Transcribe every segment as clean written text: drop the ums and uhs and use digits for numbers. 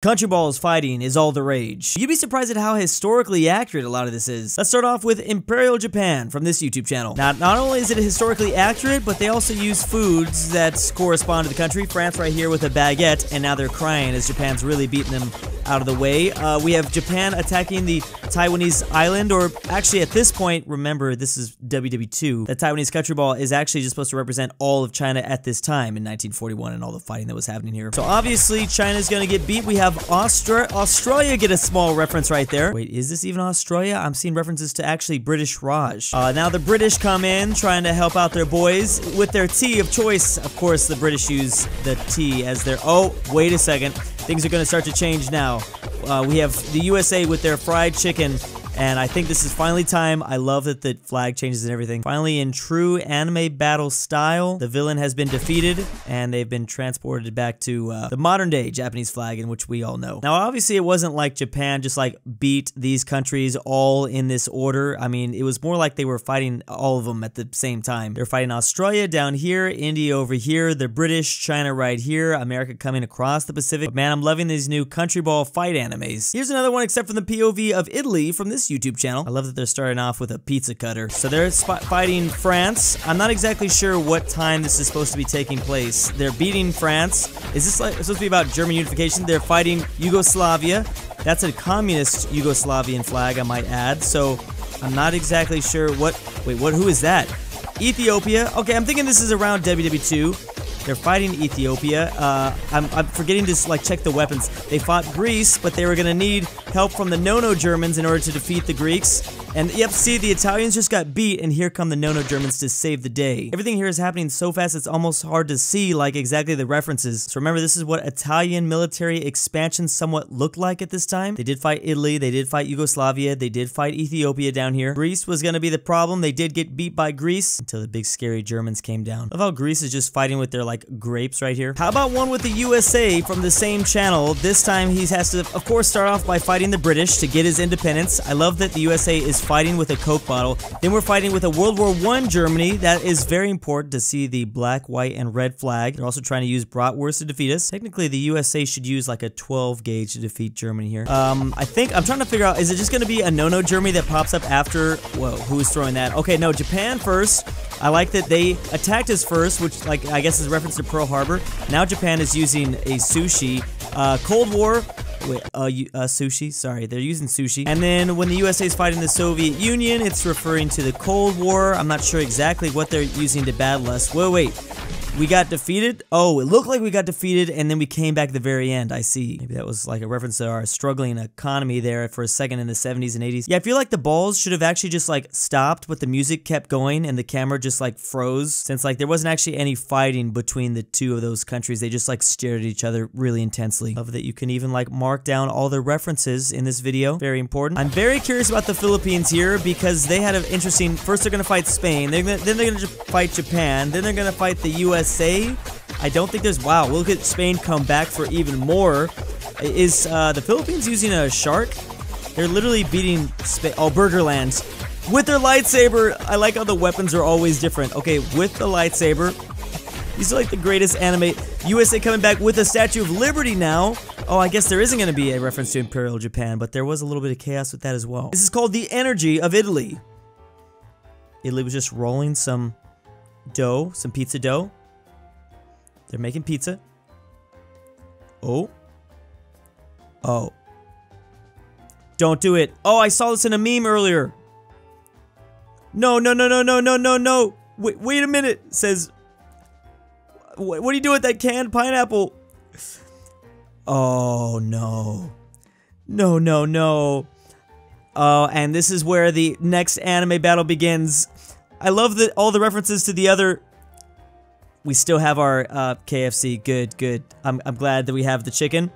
Countryballs fighting is all the rage. You'd be surprised at how historically accurate a lot of this is. Let's start off with Imperial Japan from this YouTube channel. Now, not only is it historically accurate, but they also use foods that correspond to the country. France right here with a baguette, and now they're crying as Japan's really beating them out of the way. We have Japan attacking the Taiwanese island, or actually at this point, remember this is WW2, the Taiwanese country ball is actually just supposed to represent all of China at this time in 1941 and all the fighting that was happening here. So obviously China's gonna get beat. We have Australia get a small reference right there. Wait, is this even Australia? I'm seeing references to actually British Raj. Now the British come in trying to help out their boys with their tea of choice. Of course, the British use the tea as their... Oh, wait a second. Things are going to start to change now. We have the USA with their fried chicken, and I think this is finally time. I love that the flag changes and everything. Finally, in true anime battle style, the villain has been defeated, and they've been transported back to the modern-day Japanese flag, in which we all know. Now, obviously, it wasn't like Japan just, like, beat these countries all in this order. I mean, it was more like they were fighting all of them at the same time. They're fighting Australia down here, India over here, the British, China right here, America coming across the Pacific. But man, I'm loving these new country ball fight animes. Here's another one except from the POV of Italy from this YouTube channel. I love that they're starting off with a pizza cutter. So they're fighting France. I'm not exactly sure what time this is supposed to be taking place. They're beating France. Is this like supposed to be about German unification? They're fighting Yugoslavia. That's a communist Yugoslavian flag, I might add. So I'm not exactly sure what... Wait, who is that? Ethiopia. Okay, I'm thinking this is around WW2. They're fighting Ethiopia. I'm forgetting to like check the weapons. They fought Greece, but they were gonna need help from the No-No Germans in order to defeat the Greeks. And yep, see, the Italians just got beat, and here come the No-No Germans to save the day. Everything here is happening so fast it's almost hard to see like exactly the references. So remember, this is what Italian military expansion somewhat looked like at this time. They did fight Italy, they did fight Yugoslavia, they did fight Ethiopia down here. Greece was gonna be the problem. They did get beat by Greece until the big scary Germans came down. Love how Greece is just fighting with their like grapes right here. How about one with the USA from the same channel? This time he has to, of course, start off by fighting the British to get his independence. I love that the USA is fighting with a Coke bottle. Then we're fighting with a World War I Germany. That is very important to see the black, white, and red flag. They're also trying to use bratwurst to defeat us. Technically, the USA should use like a 12 gauge to defeat Germany here. I think, I'm trying to figure out, is it just going to be a No-No Germany that pops up after? Whoa, who's throwing that? Okay, no, Japan first. I like that they attacked us first, which, like, I guess is a reference to Pearl Harbor. Now Japan is using a sushi. Cold War. Wait, sushi, sorry, they're using sushi. And then when the USA is fighting the Soviet Union, it's referring to the Cold War. I'm not sure exactly what they're using to battle us. Wait, we got defeated? Oh, it looked like we got defeated, and then we came back at the very end, I see. Maybe that was like a reference to our struggling economy there for a second in the 70s and 80s. Yeah, I feel like the balls should have actually just like stopped, but the music kept going, and the camera just like froze, since like there wasn't actually any fighting between the two of those countries. They just like stared at each other really intensely. Love that you can even like mark down all the references in this video. Very important. I'm very curious about the Philippines here, because they had an interesting... First they're gonna fight Spain, then they're gonna fight Japan, then they're gonna fight the USA. I don't think there's... Wow, we'll look at Spain come back for even more. Is the Philippines using a shark? They're literally beating Spain... Oh, Burgerland. With their lightsaber. I like how the weapons are always different. Okay, with the lightsaber. These are like the greatest anime. USA coming back with a Statue of Liberty now. Oh, I guess there isn't going to be a reference to Imperial Japan, but there was a little bit of chaos with that as well. This is called the energy of Italy. Italy was just rolling some dough, some pizza dough. They're making pizza. Oh. Oh. Don't do it. Oh, I saw this in a meme earlier. No. Wait a minute. It says... What do you do with that canned pineapple? Oh, no. No. Oh, and this is where the next anime battle begins. I love that all the references to the other... We still have our KFC. Good. I'm glad that we have the chicken.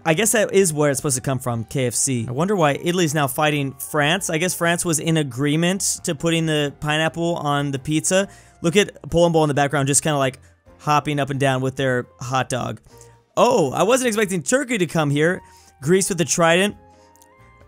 I guess that is where it's supposed to come from, KFC. I wonder why Italy's now fighting France. I guess France was in agreement to putting the pineapple on the pizza. Look at Polandnextvacation in the background, just kind of like hopping up and down with their hot dog. Oh, I wasn't expecting Turkey to come here. Greece with the trident.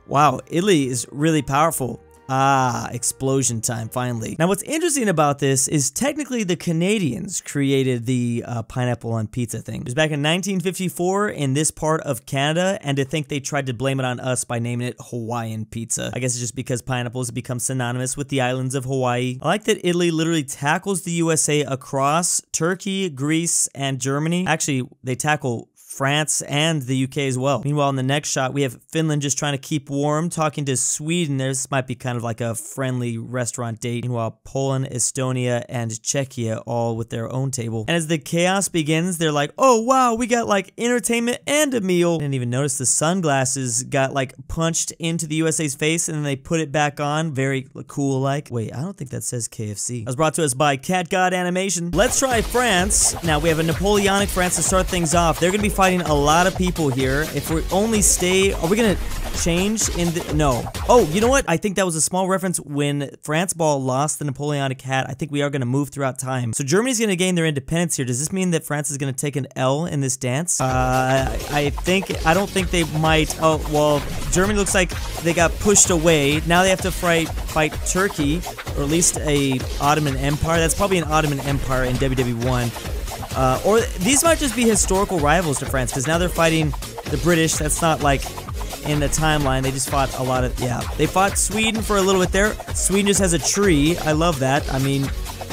Wow, Italy is really powerful. Ah, explosion time, finally. Now, what's interesting about this is technically the Canadians created the pineapple on pizza thing. It was back in 1954 in this part of Canada, and to think they tried to blame it on us by naming it Hawaiian pizza. I guess it's just because pineapples have become synonymous with the islands of Hawaii. I like that Italy literally tackles the USA across Turkey, Greece, and Germany. Actually, they tackle France and the UK as well. Meanwhile, in the next shot, we have Finland just trying to keep warm, talking to Sweden. This might be kind of like a friendly restaurant date. Meanwhile, Poland, Estonia, and Czechia all with their own table. And as the chaos begins, they're like, oh wow, we got like entertainment and a meal. Didn't even notice the sunglasses got like punched into the USA's face and then they put it back on. Very cool like. Wait, I don't think that says KFC. That was brought to us by Cat God Animation. Let's try France. Now we have a Napoleonic France to start things off. They're gonna be fighting a lot of people here. If we only stay, are we gonna change in the, no. Oh, you know what? I think that was a small reference when France Ball lost the Napoleonic hat. I think we are gonna move throughout time. So Germany's gonna gain their independence here. Does this mean that France is gonna take an L in this dance? I don't think they might. Oh, well, Germany looks like they got pushed away. Now they have to fight Turkey, or at least a Ottoman Empire. That's probably an Ottoman Empire in WWE1. Or these might just be historical rivals to France, because now they're fighting the British. That's not like in the timeline. They just fought a lot of, yeah. They fought Sweden for a little bit there. Sweden just has a tree. I love that. I mean,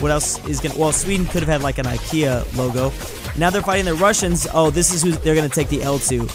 what else is gonna, well, Sweden could have had like an IKEA logo. Now they're fighting the Russians. Oh, this is who they're gonna take the L to.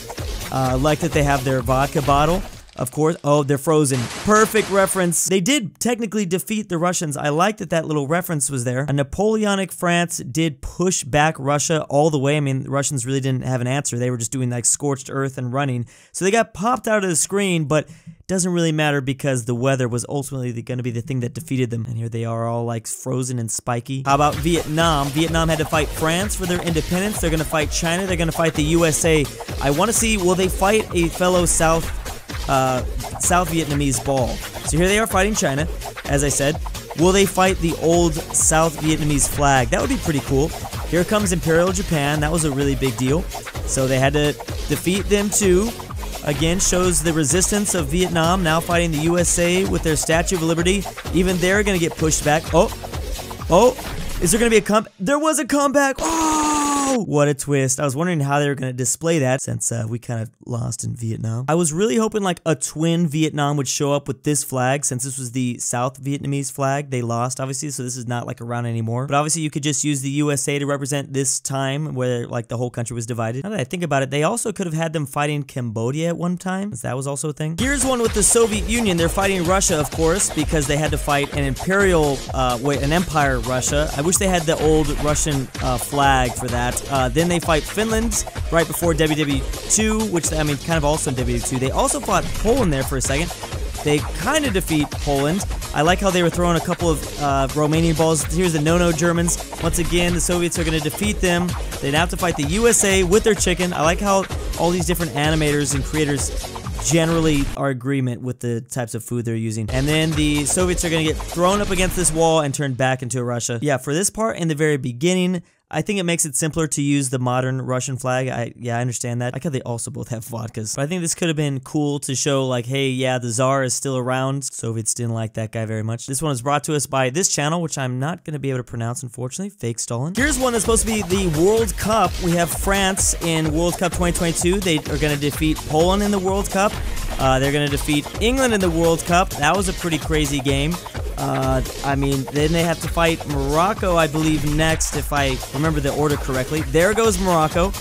Like that they have their vodka bottle. Of course. Oh, they're frozen. Perfect reference. They did technically defeat the Russians. I like that that little reference was there. A Napoleonic France did push back Russia all the way. I mean, the Russians really didn't have an answer. They were just doing like scorched earth and running. So they got popped out of the screen, but doesn't really matter because the weather was ultimately going to be the thing that defeated them. And here they are all like frozen and spiky. How about Vietnam? Vietnam had to fight France for their independence. They're going to fight China. They're going to fight the USA. I want to see, will they fight a fellow South Vietnamese ball? So here they are fighting China, as I said. Will they fight the old South Vietnamese flag? That would be pretty cool. Here comes Imperial Japan. That was a really big deal. So they had to defeat them too. Again, shows the resistance of Vietnam now fighting the USA with their Statue of Liberty. Even they're going to get pushed back. Oh, is there going to be a comeback? There was a comeback. Oh, what a twist. I was wondering how they were going to display that since we kind of lost in Vietnam. I was really hoping like a twin Vietnam would show up with this flag since this was the South Vietnamese flag. They lost, obviously, so this is not like around anymore. But obviously, you could just use the USA to represent this time where like the whole country was divided. Now that I think about it, they also could have had them fighting Cambodia at one time, since that was also a thing. Here's one with the Soviet Union. They're fighting Russia, of course, because they had to fight an imperial, an empire Russia. I wish they had the old Russian flag for that. Then they fight Finland right before WWE2, which, I mean, kind of also in WWE2. They also fought Poland there for a second. They kind of defeat Poland. I like how they were throwing a couple of Romanian balls. Here's the no-no Germans. Once again, the Soviets are going to defeat them. They'd have to fight the USA with their chicken. I like how all these different animators and creators generally are agreement with the types of food they're using. And then the Soviets are going to get thrown up against this wall and turned back into Russia. Yeah, for this part in the very beginning, I think it makes it simpler to use the modern Russian flag. I understand that. I like how they also both have vodkas. But I think this could have been cool to show like, hey, yeah, the Tsar is still around. Soviets didn't like that guy very much. This one is brought to us by this channel, which I'm not going to be able to pronounce, unfortunately. Fake Stalin. Here's one that's supposed to be the World Cup. We have France in World Cup 2022. They are going to defeat Poland in the World Cup. They're going to defeat England in the World Cup. That was a pretty crazy game. I mean, then they have to fight Morocco, I believe, next, if I remember the order correctly. There goes Morocco.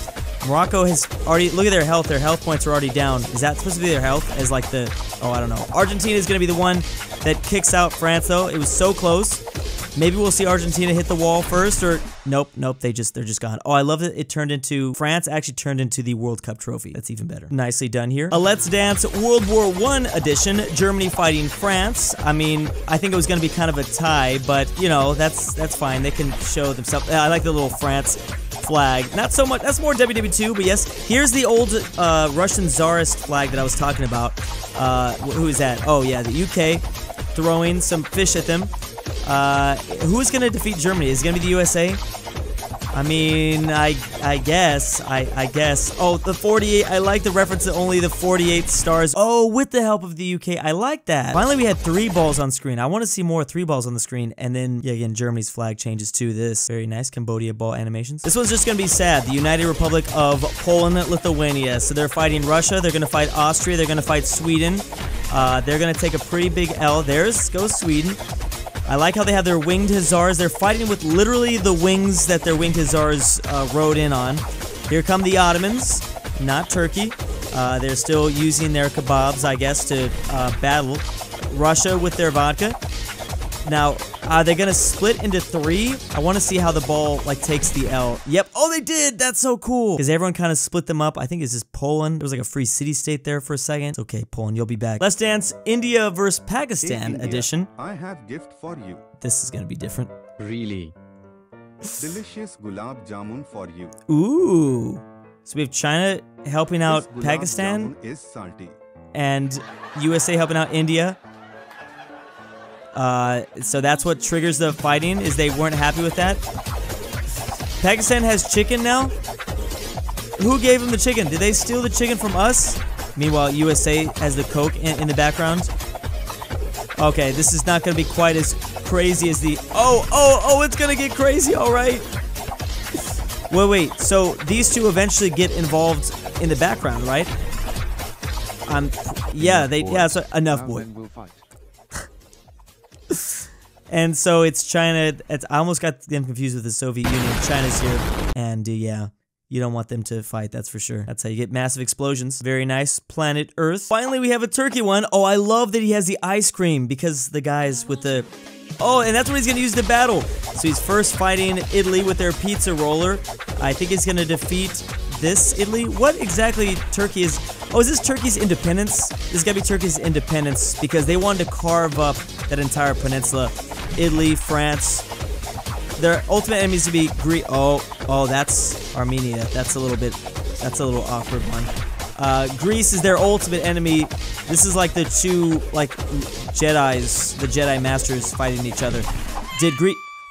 Morocco has already, look at their health. Their health points are already down. Is that supposed to be their health? As like the, oh, I don't know. Argentina is going to be the one that kicks out France, though. It was so close. Maybe we'll see Argentina hit the wall first, or nope, they're just gone. Oh, I love that it turned into, France actually turned into the World Cup trophy. That's even better. Nicely done here. A Let's Dance World War I edition, Germany fighting France. I mean, I think it was going to be kind of a tie, but, you know, that's fine. They can show themselves. I like the little France flag. Not so much, that's more WWE2, but yes. Here's the old Russian Tsarist flag that I was talking about. Who is that? Oh, yeah, the UK throwing some fish at them. Who's going to defeat Germany? Is it going to be the USA? I mean, I guess. Oh, the 48. I like the reference to only the 48 stars. Oh, with the help of the UK. I like that. Finally, we had 3 balls on screen. I want to see more 3 balls on the screen. And then, yeah, again, Germany's flag changes to this. Very nice Cambodia ball animations. This one's just going to be sad. The United Republic of Poland, Lithuania. So they're fighting Russia. They're going to fight Austria. They're going to fight Sweden. They're going to take a pretty big L. There's goes Sweden. I like how they have their winged hussars. They're fighting with literally the wings that their winged hussars rode in on. Here come the Ottomans, not Turkey. They're still using their kebabs, I guess, to battle Russia with their vodka. Now, are they gonna split into 3? I want to see how the ball, like, takes the L. Yep. Oh, they did! That's so cool! Because everyone kind of split them up. I think it's just Poland. There was like a free city-state there for a second. It's okay, Poland, you'll be back. Let's dance India versus Pakistan India, edition. I have gift for you. This is gonna be different. Really? Delicious gulab jamun for you. Ooh. So we have China helping out This gulab Pakistan. jamun is salty. And USA helping out India. So that's what triggers the fighting, is they weren't happy with that. Pakistan has chicken now? Who gave them the chicken? Did they steal the chicken from us? Meanwhile, USA has the Coke in the background. Okay, this is not going to be quite as crazy as the... Oh, it's going to get crazy, alright. Wait, so these two eventually get involved in the background, right? Yeah, so enough, boy. And so it's China. I almost got them confused with the Soviet Union. China's here. And yeah, you don't want them to fight, that's for sure. That's how you get massive explosions. Very nice. Planet Earth. Finally, we have a Turkey one. Oh, I love that he has the ice cream because the guys with the... Oh, and that's what he's going to use to battle. So he's first fighting Italy with their pizza roller. I think he's going to defeat this Italy. What exactly Turkey is... Oh, is this Turkey's independence? This has got to be Turkey's independence because they wanted to carve up that entire peninsula. Italy, France. Their ultimate enemies to be Greece. Oh, that's Armenia. That's a little awkward one. Greece is their ultimate enemy. This is like the two, like, Jedis, the Jedi Masters fighting each other.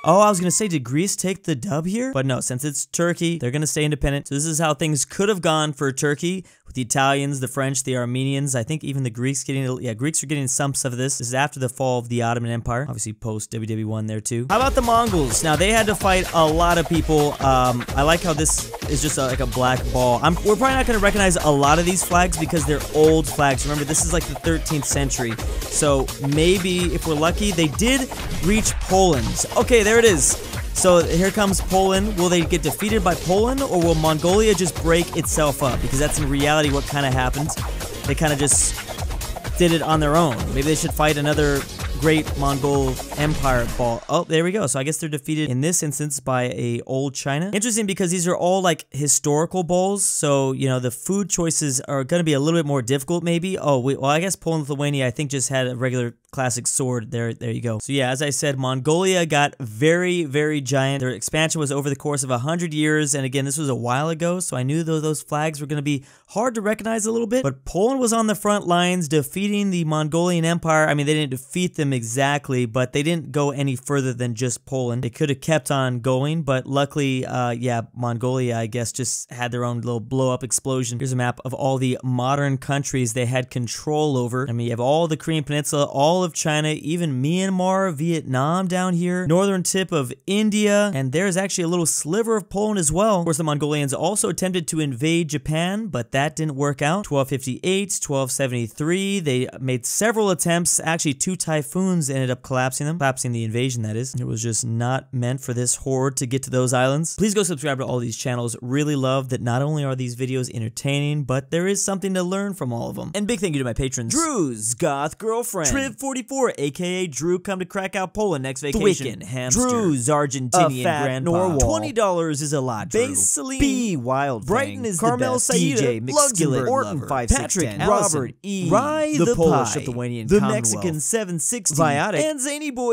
Oh, I was gonna say, did Greece take the dub here? But no, since it's Turkey, they're gonna stay independent. So this is how things could have gone for Turkey, with the Italians, the French, the Armenians. I think even the Greeks getting, Greeks are getting some stuff of this. This is after the fall of the Ottoman Empire. Obviously post WW1 there too. How about the Mongols? Now they had to fight a lot of people. I like how this is just like a black ball. We're probably not gonna recognize a lot of these flags because they're old flags. Remember, this is like the 13th century. So maybe, if we're lucky, they did reach Poland. Okay, there it is. So here comes Poland. Will they get defeated by Poland, or will Mongolia just break itself up? Because that's in reality what kind of happened. They kind of just did it on their own. Maybe they should fight another great Mongol empire ball. Oh, there we go. So I guess they're defeated in this instance by a old China. Interesting because these are all like historical bowls. So, you know, the food choices are going to be a little bit more difficult maybe. Oh, well, I guess Poland, Lithuania, I think just had a regular classic sword. There you go. So yeah, as I said, Mongolia got very, very giant. Their expansion was over the course of 100 years. And again, this was a while ago. So I knew those flags were going to be hard to recognize a little bit. But Poland was on the front lines defeating the Mongolian Empire. I mean, they didn't defeat them exactly, but they didn't go any further than just Poland. They could have kept on going, but luckily, yeah, Mongolia, I guess, just had their own little blow-up explosion. Here's a map of all the modern countries they had control over. I mean, you have all the Korean Peninsula, all of China, even Myanmar, Vietnam down here, northern tip of India, and there's actually a little sliver of Poland as well. Of course, the Mongolians also attempted to invade Japan, but that didn't work out. 1258, 1273, they made several attempts, actually 2 typhoons ended up collapsing the invasion, that is. It was just not meant for this horde to get to those islands. Please go subscribe to all these channels. Really love that not only are these videos entertaining, but there is something to learn from all of them. And big thank you to my patrons: Drew's Goth Girlfriend, Triv44, aka DrewcometoCracow, Polandnextvacation, Twickenhamster, Drew's Argentinian Grandpa, $20 is a lot, Drew, Selene, B Wildfang, Bryton Is, Carmel Saida, McSkillet, Ortin, Patrick, Allison, Robert E, the Polish Lithuanian, the Mexican 760, Veiotic, and ZaneyBoi.